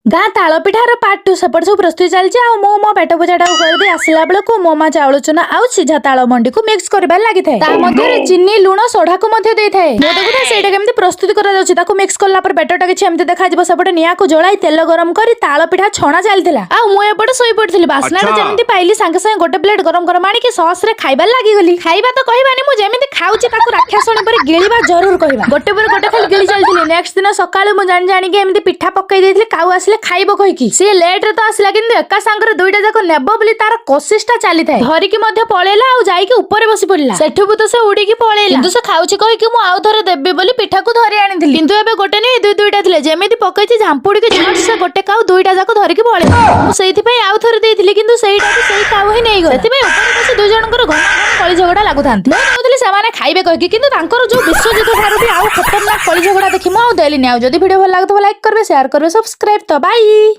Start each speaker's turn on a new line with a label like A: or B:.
A: गाँ ताल पिठार पार्ट 2 सेपट सब प्रस्तुति चलती आ मो मो पेट पूजाटा कर आसला बेलू मो माँ चाउल चुना आउ सीझा ताल मंडी को मिक्स कर लगी था चीनी लुण सोढ़ा को देखुता से प्रस्तुत कर मिक्स कला बेटरटा किसी देखा सेपटे निआ को जलाई तेल गरम कर ताल पिठा छणा चलती मुझे शोई पड़ी बास्ना जमी पाइली सांगे सांगे गोटे प्लेट गरम गरम आनिक सस रे खाइबार लगी खाइबा तो कहबानी मुझे खाऊची राक्षसणी पर गिळिबा जरूर कहबा गोटे पर गोटे खाली गिळि चलती नेक्स्ट दिन सकाळु मु जानि जानि के एमती पिठा पकई देथिले काउ आसले खाइबो कहिकी से लेट रे तो आसला किंतु एका सांगरे दुईटा जाको नेबो बोली तार कोशिशटा चली थाए धरिकी मध्ये पळेला आ जाईकी ऊपर बसी पड़ला सेठु भी तो से उडीकी पळेला किंतु से खाउची कहिकी मु आउ थरे देबी बोली पिठा को धरि आनिथिली किंतु एबे गोटे नै दुईटा थिले जेमिति पकईची झांपुडी के झट से गोटे काउ दुईटा जाको धरिकी पळेला मु सेइथि पई आउ थरे देइथिली किंतु सेइटा भी सेइ काउ ही नै गला सेति पई ऊपर बसी दुई जनकर घन कଳି झगड़ा लागुथांती मु कहउतली सेमाने खाइबे कहिकी किंतु तांकर जो विश्वयुद्ध थारु भी आउ खतरनाक कଳି झगड़ा देखि मु आउ देलिनी आउ जदी वीडियो भल लागतो लाइक करबे शेयर करबे सब्सक्राइब तो बाय।